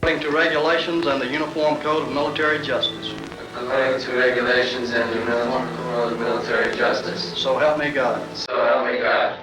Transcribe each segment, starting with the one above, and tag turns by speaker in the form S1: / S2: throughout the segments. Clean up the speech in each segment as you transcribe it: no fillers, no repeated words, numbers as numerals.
S1: according to regulations and the Uniform Code of Military Justice.
S2: According to regulations and the Uniform Code of Military Justice.
S1: So help me God.
S2: So help me God.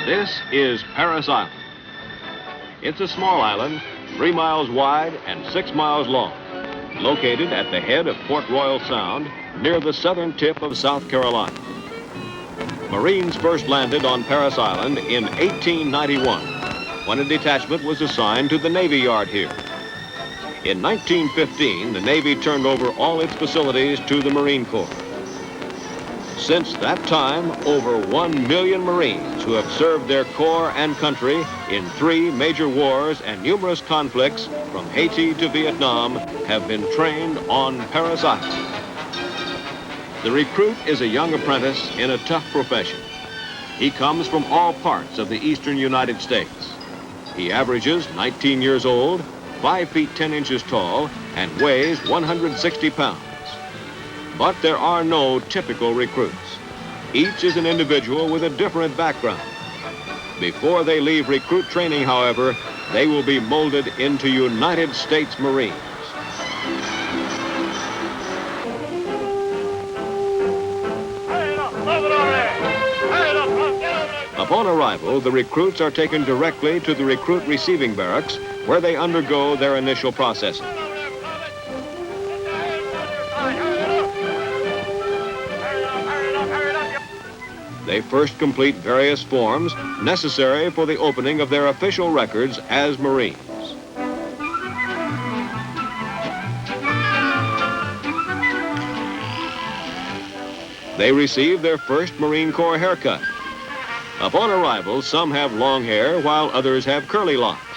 S3: This is Parris Island. It's a small island, 3 miles wide and 6 miles long, located at the head of Port Royal Sound near the southern tip of South Carolina. Marines first landed on Parris Island in 1891, when a detachment was assigned to the Navy Yard here. In 1915, the Navy turned over all its facilities to the Marine Corps. Since that time, over 1 million Marines who have served their Corps and country in 3 major wars and numerous conflicts from Haiti to Vietnam have been trained on Parris Island. The recruit is a young apprentice in a tough profession. He comes from all parts of the eastern United States. He averages 19 years old, 5 feet 10 inches tall, and weighs 160 pounds. But there are no typical recruits. Each is an individual with a different background. Before they leave recruit training, however, they will be molded into United States Marines. Upon arrival, the recruits are taken directly to the recruit receiving barracks, where they undergo their initial processing. They first complete various forms necessary for the opening of their official records as Marines. They receive their first Marine Corps haircut. Upon arrival, some have long hair while others have curly locks.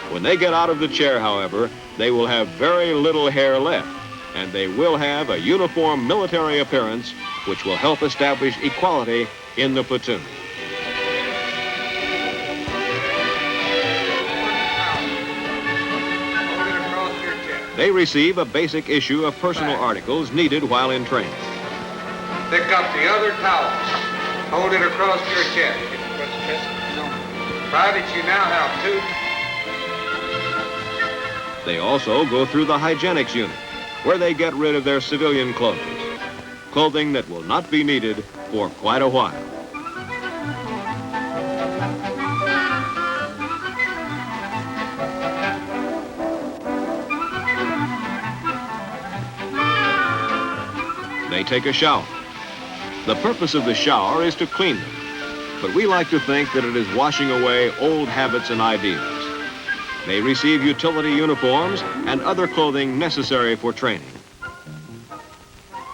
S3: When they get out of the chair, however, they will have very little hair left, and they will have a uniform military appearance which will help establish equality in the platoon. They receive a basic issue of personal articles needed while in training.
S4: Pick up the other towel. Hold it across your chest. Private, you now have 2.
S3: They also go through the hygienics unit, where they get rid of their civilian clothes, clothing that will not be needed for quite a while. They take a shower. The purpose of the shower is to clean them, but we like to think that it is washing away old habits and ideas. They receive utility uniforms and other clothing necessary for training.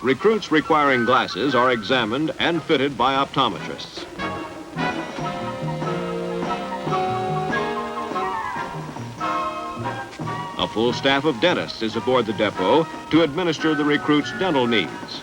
S3: Recruits requiring glasses are examined and fitted by optometrists. A full staff of dentists is aboard the depot to administer the recruits' dental needs.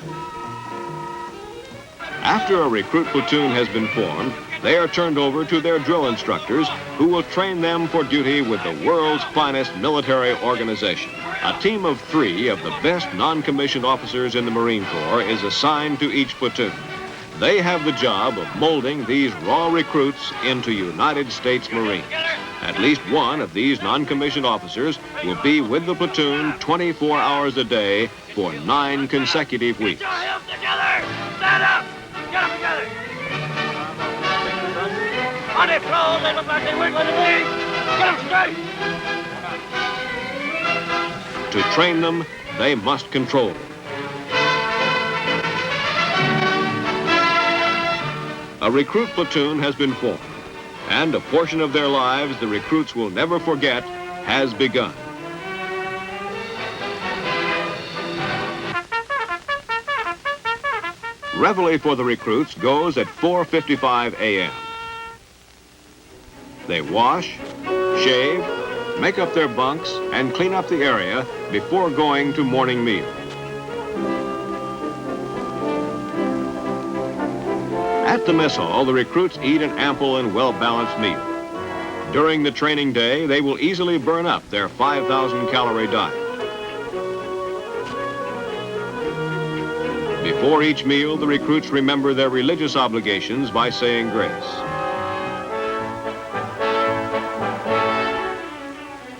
S3: After a recruit platoon has been formed, they are turned over to their drill instructors, who will train them for duty with the world's finest military organization. A team of 3 of the best non-commissioned officers in the Marine Corps is assigned to each platoon. They have the job of molding these raw recruits into United States Marines. At least one of these non-commissioned officers will be with the platoon 24 hours a day for 9 consecutive weeks.
S5: Get your heels together! Stand up! Get them together! On their floor, they look like they wiggle in the knees! Get them straight!
S3: To train them, they must control them. A a recruit platoon has been formed, and a portion of their lives the recruits will never forget has begun. Reveille for the recruits goes at 4:55 a.m. They wash, shave, make up their bunks, and clean up the area before going to morning meal. At the mess hall, the recruits eat an ample and well-balanced meal. During the training day, they will easily burn up their 5,000-calorie diet. Before each meal, the recruits remember their religious obligations by saying grace.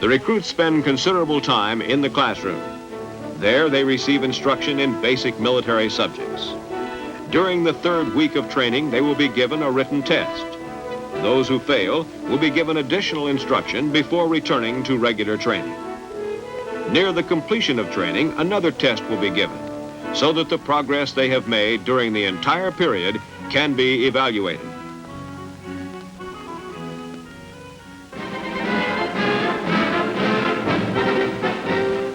S3: The recruits spend considerable time in the classroom. There, they receive instruction in basic military subjects. During the third week of training, they will be given a written test. Those who fail will be given additional instruction before returning to regular training. Near the completion of training, another test will be given, so that the progress they have made during the entire period can be evaluated.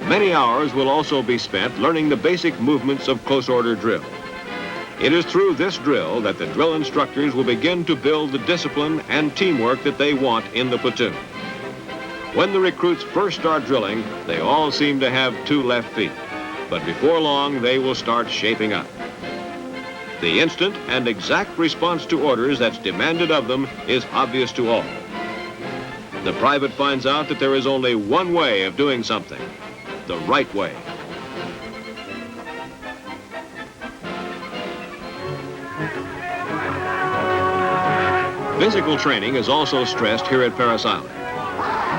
S3: Many hours will also be spent learning the basic movements of close order drill. It is through this drill that the drill instructors will begin to build the discipline and teamwork that they want in the platoon. When the recruits first start drilling, they all seem to have 2 left feet. But before long, they will start shaping up. The instant and exact response to orders that's demanded of them is obvious to all. The private finds out that there is only one way of doing something, the right way. Physical training is also stressed here at Parris Island.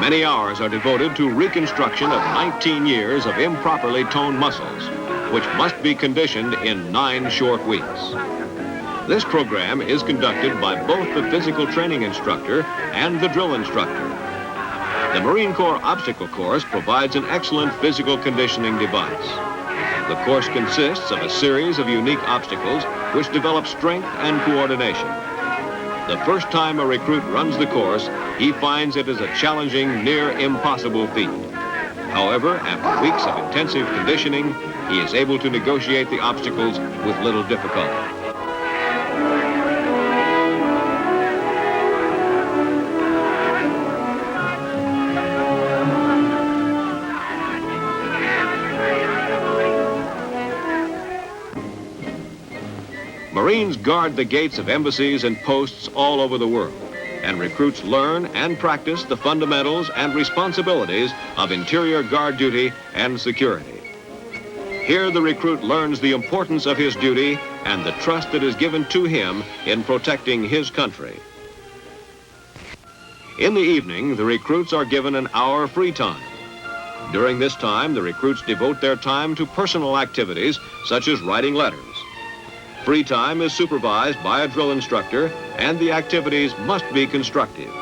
S3: Many hours are devoted to reconstruction of 19 years of improperly toned muscles, which must be conditioned in 9 short weeks. This program is conducted by both the physical training instructor and the drill instructor. The Marine Corps Obstacle Course provides an excellent physical conditioning device. The course consists of a series of unique obstacles which develop strength and coordination. The first time a recruit runs the course, he finds it is a challenging, near impossible feat. However, after weeks of intensive conditioning, he is able to negotiate the obstacles with little difficulty. Marines guard the gates of embassies and posts all over the world, and recruits learn and practice the fundamentals and responsibilities of interior guard duty and security. Here, the recruit learns the importance of his duty and the trust that is given to him in protecting his country. In the evening, the recruits are given an hour free time. During this time, the recruits devote their time to personal activities such as writing letters. Free time is supervised by a drill instructor, and the activities must be constructive.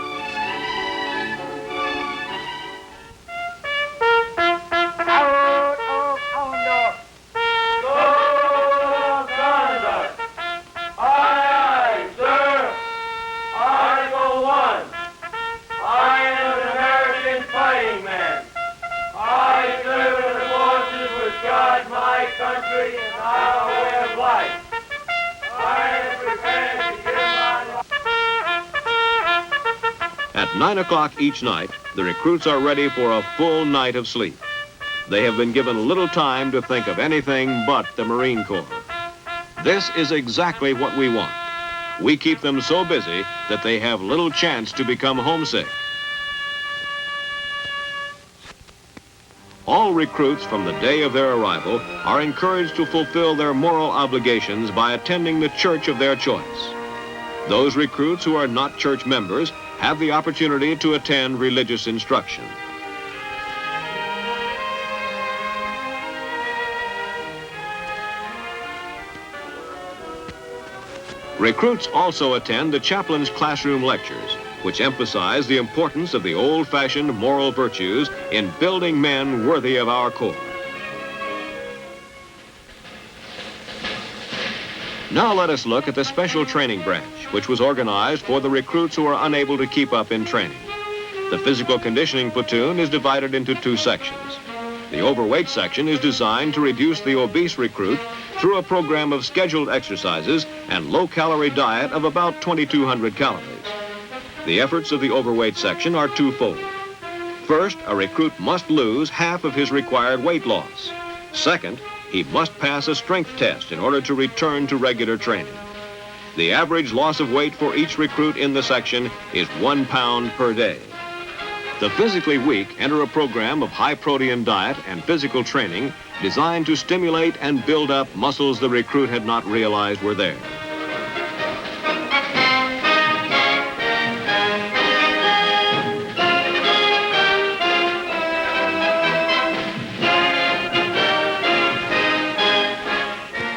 S3: At 9 o'clock each night, the recruits are ready for a full night of sleep. They have been given little time to think of anything but the Marine Corps. This is exactly what we want. We keep them so busy that they have little chance to become homesick. All recruits from the day of their arrival are encouraged to fulfill their moral obligations by attending the church of their choice. Those recruits who are not church members have the opportunity to attend religious instruction. Recruits also attend the chaplain's classroom lectures, which emphasize the importance of the old-fashioned moral virtues in building men worthy of our Corps. Now let us look at the Special Training Branch, which was organized for the recruits who are unable to keep up in training. The Physical Conditioning Platoon is divided into two sections. The overweight section is designed to reduce the obese recruit through a program of scheduled exercises and low-calorie diet of about 2,200 calories. The efforts of the overweight section are twofold. First, a recruit must lose half of his required weight loss. Second, he must pass a strength test in order to return to regular training. The average loss of weight for each recruit in the section is 1 pound per day. The physically weak enter a program of high-protein diet and physical training designed to stimulate and build up muscles the recruit had not realized were there.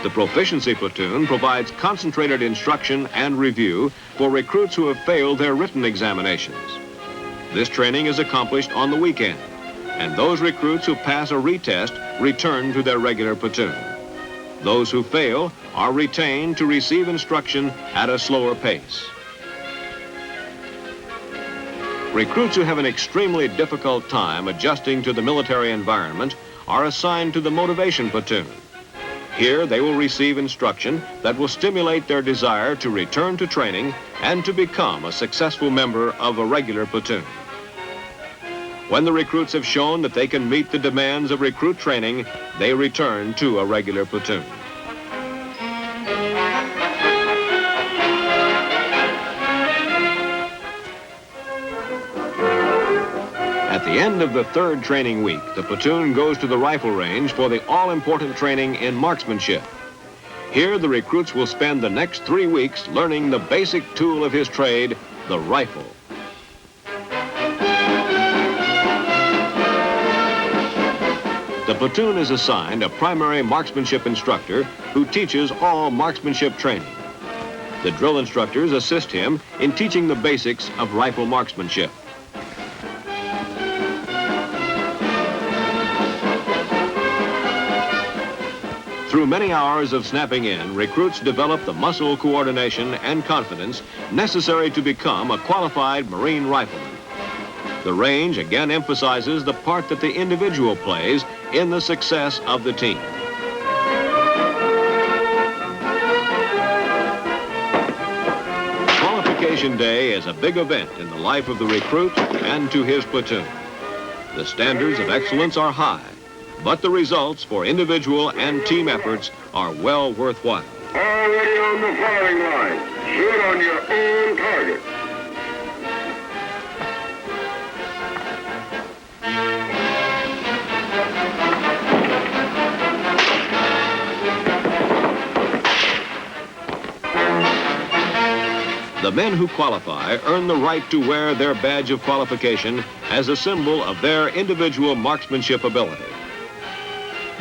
S3: The Proficiency Platoon provides concentrated instruction and review for recruits who have failed their written examinations. This training is accomplished on the weekend, and those recruits who pass a retest return to their regular platoon. Those who fail are retained to receive instruction at a slower pace. Recruits who have an extremely difficult time adjusting to the military environment are assigned to the Motivation Platoon. Here, they will receive instruction that will stimulate their desire to return to training and to become a successful member of a regular platoon. When the recruits have shown that they can meet the demands of recruit training, they return to a regular platoon. At the end of the third training week, the platoon goes to the rifle range for the all-important training in marksmanship. Here, the recruits will spend the next 3 weeks learning the basic tool of his trade, the rifle. The platoon is assigned a primary marksmanship instructor who teaches all marksmanship training. The drill instructors assist him in teaching the basics of rifle marksmanship. Through many hours of snapping in, recruits develop the muscle coordination and confidence necessary to become a qualified Marine rifleman. The range again emphasizes the part that the individual plays in the success of the team. Qualification Day is a big event in the life of the recruit and to his platoon. The standards of excellence are high, but the results for individual and team efforts are well worthwhile.
S6: Already on the firing line. Shoot on your own target.
S3: The men who qualify earn the right to wear their badge of qualification as a symbol of their individual marksmanship ability.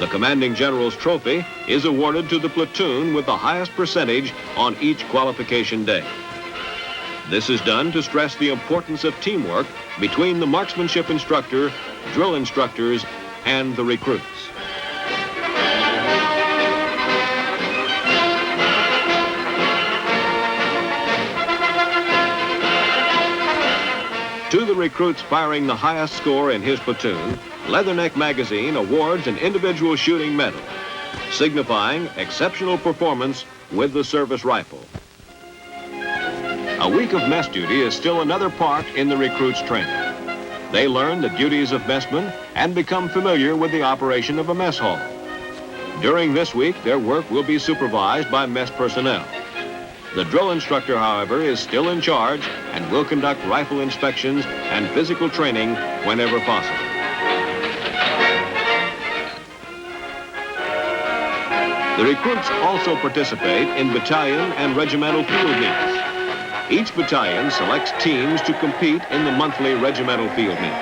S3: The Commanding General's Trophy is awarded to the platoon with the highest percentage on each qualification day. This is done to stress the importance of teamwork between the marksmanship instructor, drill instructors, and the recruits. To the recruits firing the highest score in his platoon, Leatherneck Magazine awards an individual shooting medal, signifying exceptional performance with the service rifle. A week of mess duty is still another part in the recruits' training. They learn the duties of messmen and become familiar with the operation of a mess hall. During this week, their work will be supervised by mess personnel. The drill instructor, however, is still in charge and will conduct rifle inspections and physical training whenever possible. The recruits also participate in battalion and regimental field meets. Each battalion selects teams to compete in the monthly regimental field meet.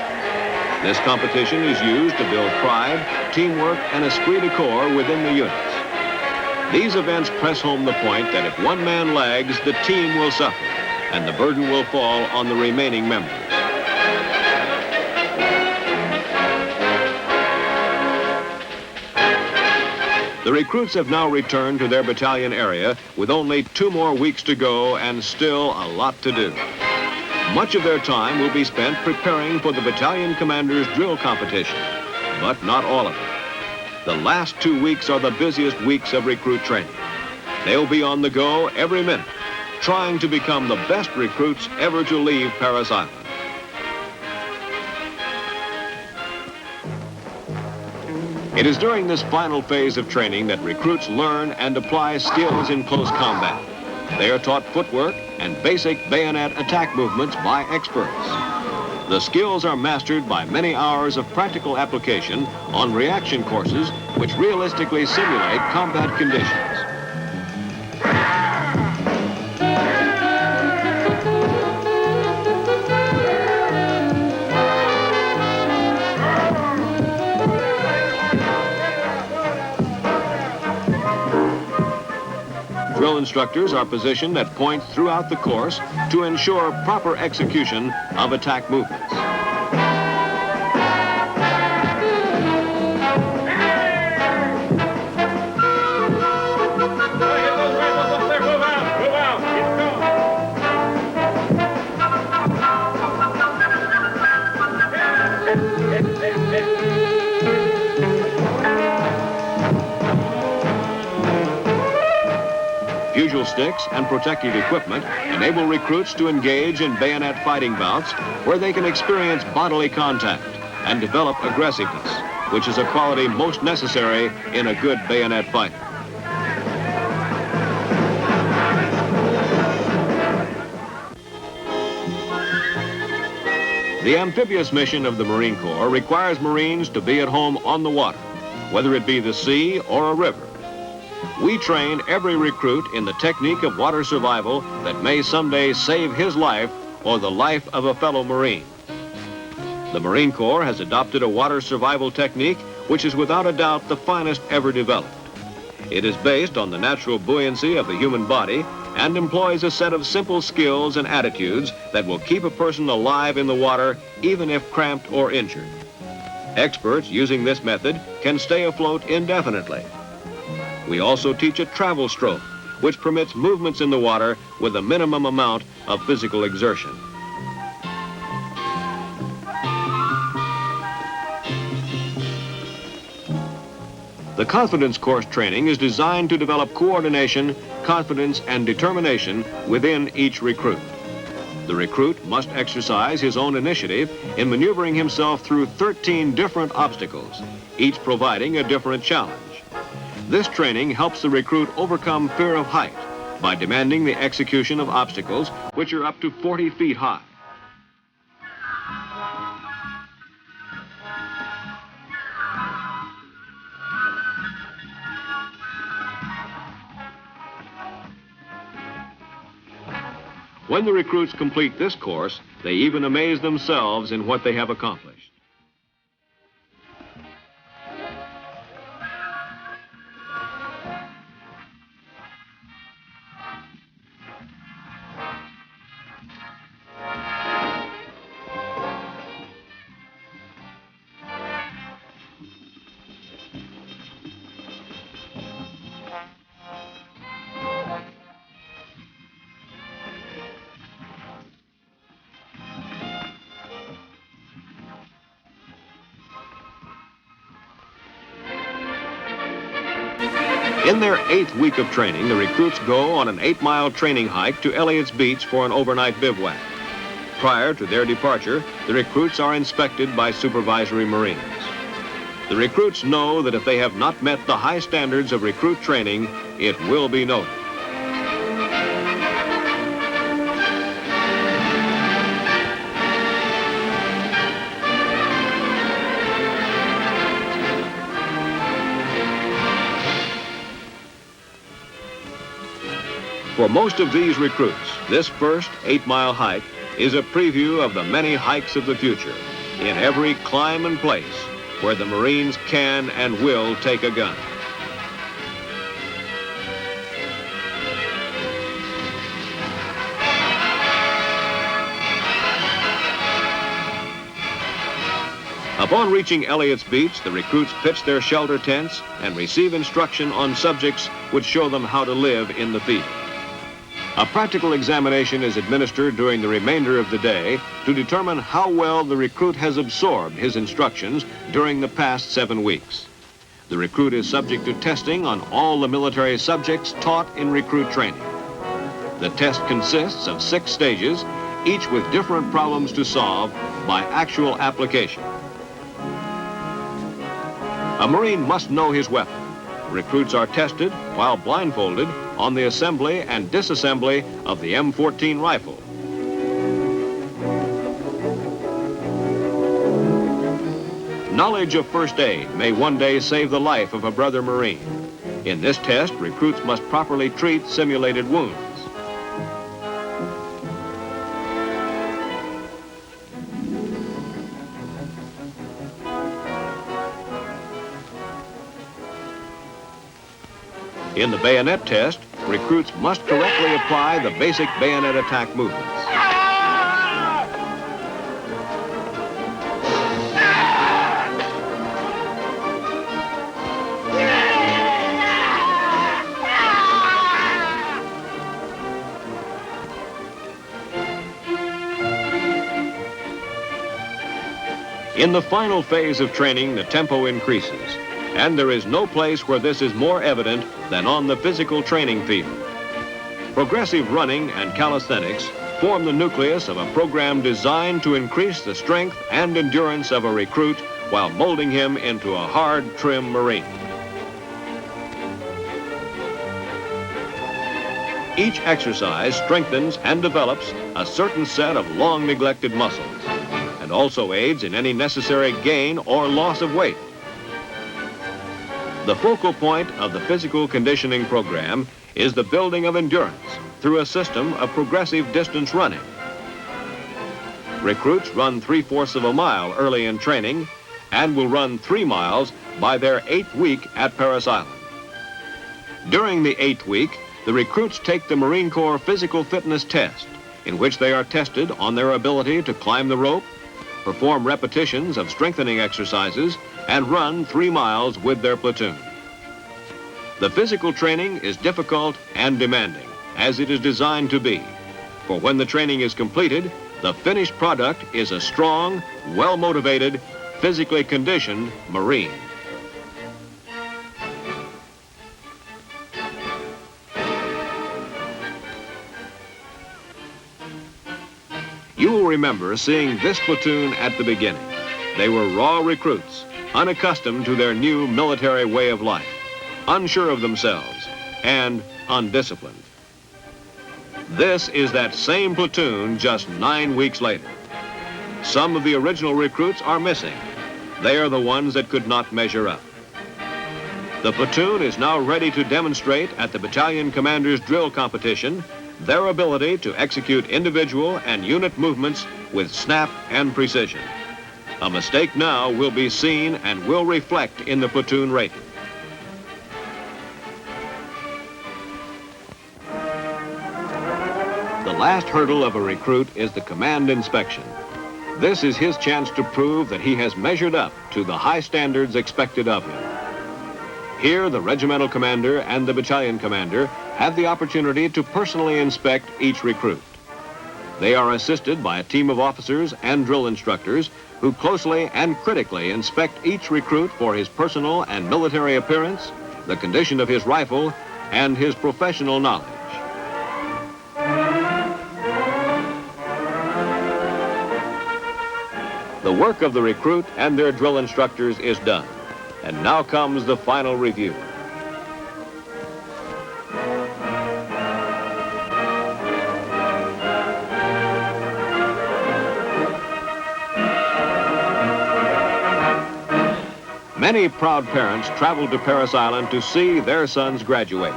S3: This competition is used to build pride, teamwork, and esprit de corps within the units. These events press home the point that if one man lags, the team will suffer, and the burden will fall on the remaining members. The recruits have now returned to their battalion area with only 2 more weeks to go and still a lot to do. Much of their time will be spent preparing for the battalion commander's drill competition, but not all of it. The last 2 weeks are the busiest weeks of recruit training. They'll be on the go every minute, trying to become the best recruits ever to leave Parris Island. It is during this final phase of training that recruits learn and apply skills in close combat. They are taught footwork and basic bayonet attack movements by experts. The skills are mastered by many hours of practical application on reaction courses which realistically simulate combat conditions. Drill instructors are positioned at points throughout the course to ensure proper execution of attack movements. Bugle sticks and protective equipment enable recruits to engage in bayonet fighting bouts where they can experience bodily contact and develop aggressiveness, which is a quality most necessary in a good bayonet fight. The amphibious mission of the Marine Corps requires Marines to be at home on the water, whether it be the sea or a river. We train every recruit in the technique of water survival that may someday save his life or the life of a fellow Marine. The Marine Corps has adopted a water survival technique which is without a doubt the finest ever developed. It is based on the natural buoyancy of the human body and employs a set of simple skills and attitudes that will keep a person alive in the water even if cramped or injured. Experts using this method can stay afloat indefinitely. We also teach a travel stroke, which permits movements in the water with a minimum amount of physical exertion. The confidence course training is designed to develop coordination, confidence, and determination within each recruit. The recruit must exercise his own initiative in maneuvering himself through 13 different obstacles, each providing a different challenge. This training helps the recruit overcome fear of height by demanding the execution of obstacles which are up to 40 feet high. When the recruits complete this course, they even amaze themselves in what they have accomplished. In their 8th week of training, the recruits go on an 8-mile training hike to Elliott's Beach for an overnight bivouac. Prior to their departure, the recruits are inspected by supervisory Marines. The recruits know that if they have not met the high standards of recruit training, it will be noted. For most of these recruits, this first 8-mile hike is a preview of the many hikes of the future in every climb and place where the Marines can and will take a gun. Upon reaching Elliott's Beach, the recruits pitch their shelter tents and receive instruction on subjects which show them how to live in the field. A practical examination is administered during the remainder of the day to determine how well the recruit has absorbed his instructions during the past 7 weeks. The recruit is subject to testing on all the military subjects taught in recruit training. The test consists of 6 stages, each with different problems to solve by actual application. A Marine must know his weapon. Recruits are tested while blindfolded on the assembly and disassembly of the M14 rifle. Knowledge of first aid may one day save the life of a brother Marine. In this test, recruits must properly treat simulated wounds. In the bayonet test, recruits must correctly apply the basic bayonet attack movements. In the final phase of training, the tempo increases. And there is no place where this is more evident than on the physical training field. Progressive running and calisthenics form the nucleus of a program designed to increase the strength and endurance of a recruit while molding him into a hard, trim Marine. Each exercise strengthens and develops a certain set of long-neglected muscles and also aids in any necessary gain or loss of weight. The focal point of the physical conditioning program is the building of endurance through a system of progressive distance running. Recruits run 3/4 of a mile early in training and will run 3 miles by their 8th week at Parris Island. During the 8th week, the recruits take the Marine Corps physical fitness test, in which they are tested on their ability to climb the rope, perform repetitions of strengthening exercises, and run 3 miles with their platoon. The physical training is difficult and demanding, as it is designed to be. For when the training is completed, the finished product is a strong, well-motivated, physically conditioned Marine. You will remember seeing this platoon at the beginning. They were raw recruits, unaccustomed to their new military way of life, unsure of themselves, and undisciplined. This is that same platoon just 9 weeks later. Some of the original recruits are missing. They are the ones that could not measure up. The platoon is now ready to demonstrate at the battalion commander's drill competition their ability to execute individual and unit movements with snap and precision. A mistake now will be seen and will reflect in the platoon rating. The last hurdle of a recruit is the command inspection. This is his chance to prove that he has measured up to the high standards expected of him. Here, the regimental commander and the battalion commander have the opportunity to personally inspect each recruit. They are assisted by a team of officers and drill instructors who closely and critically inspect each recruit for his personal and military appearance, the condition of his rifle, and his professional knowledge. The work of the recruit and their drill instructors is done, and now comes the final review. Many proud parents travel to Parris Island to see their sons graduate.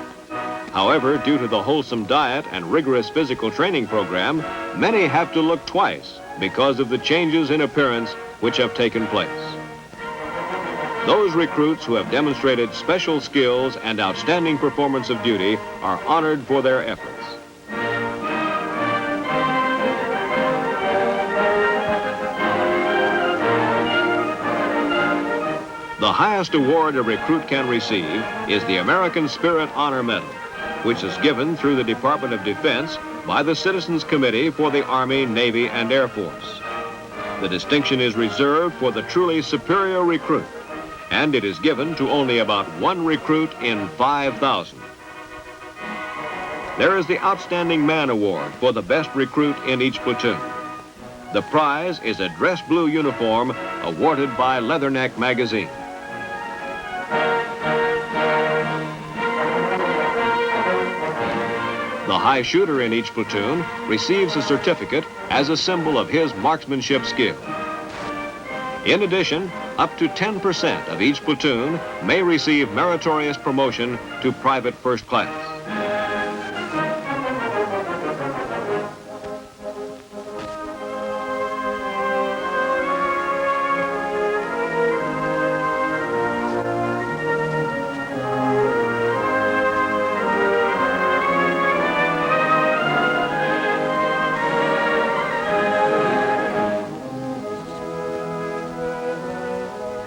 S3: However, due to the wholesome diet and rigorous physical training program, many have to look twice because of the changes in appearance which have taken place. Those recruits who have demonstrated special skills and outstanding performance of duty are honored for their efforts. The highest award a recruit can receive is the American Spirit Honor Medal, which is given through the Department of Defense by the Citizens Committee for the Army, Navy, and Air Force. The distinction is reserved for the truly superior recruit, and it is given to only about one recruit in 5,000. There is the Outstanding Man Award for the best recruit in each platoon. The prize is a dress blue uniform awarded by Leatherneck magazine. The high shooter in each platoon receives a certificate as a symbol of his marksmanship skill. In addition, up to 10% of each platoon may receive meritorious promotion to private first class.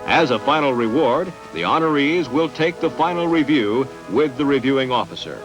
S3: As a final reward, the honorees will take the final review with the reviewing officer.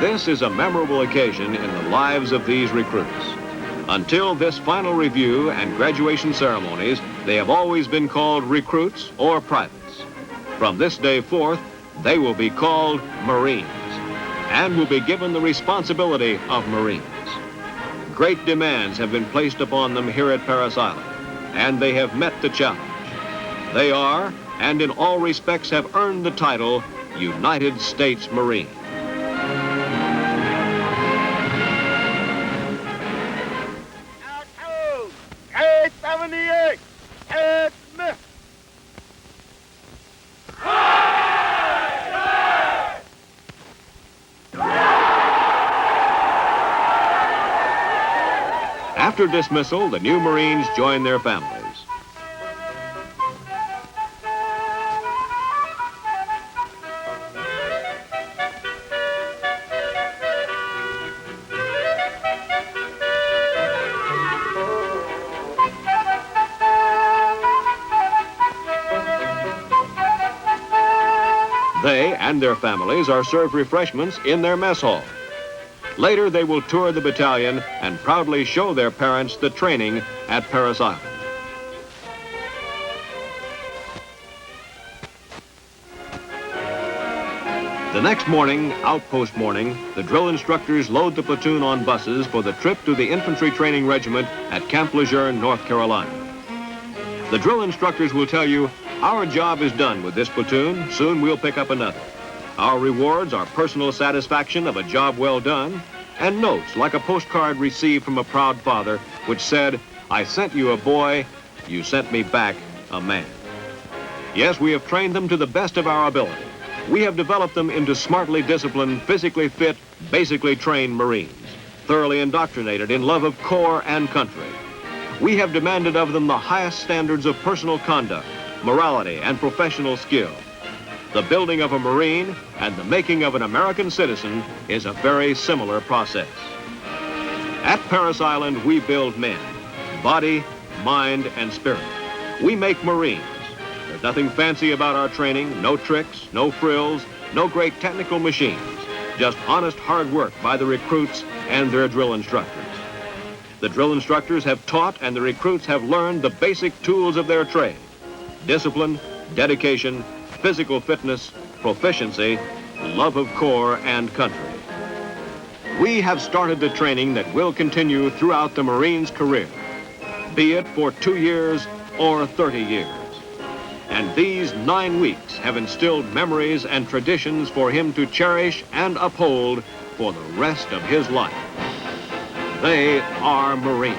S3: This is a memorable occasion in the lives of these recruits. Until this final review and graduation ceremonies, they have always been called recruits or privates. From this day forth, they will be called Marines and will be given the responsibility of Marines. Great demands have been placed upon them here at Parris Island, and they have met the challenge. They are, and in all respects have earned the title, United States Marine. After dismissal, the new Marines join their families. They and their families are served refreshments in their mess hall. Later, they will tour the battalion and proudly show their parents the training at Parris Island. The next morning, outpost morning, the drill instructors load the platoon on buses for the trip to the infantry training regiment at Camp Lejeune, North Carolina. The drill instructors will tell you, our job is done with this platoon, soon we'll pick up another. Our rewards are personal satisfaction of a job well done, and notes like a postcard received from a proud father which said, I sent you a boy, you sent me back a man. Yes, we have trained them to the best of our ability. We have developed them into smartly disciplined, physically fit, basically trained Marines, thoroughly indoctrinated in love of corps and country. We have demanded of them the highest standards of personal conduct, morality, and professional skill. The building of a Marine and the making of an American citizen is a very similar process. At Parris Island, we build men, body, mind, and spirit. We make Marines. There's nothing fancy about our training, no tricks, no frills, no great technical machines, just honest hard work by the recruits and their drill instructors. The drill instructors have taught and the recruits have learned the basic tools of their trade: discipline, dedication, physical fitness, proficiency, love of corps and country. We have started the training that will continue throughout the Marine's career, be it for 2 years, or 30 years. And these 9 weeks have instilled memories and traditions for him to cherish and uphold for the rest of his life. They are Marines.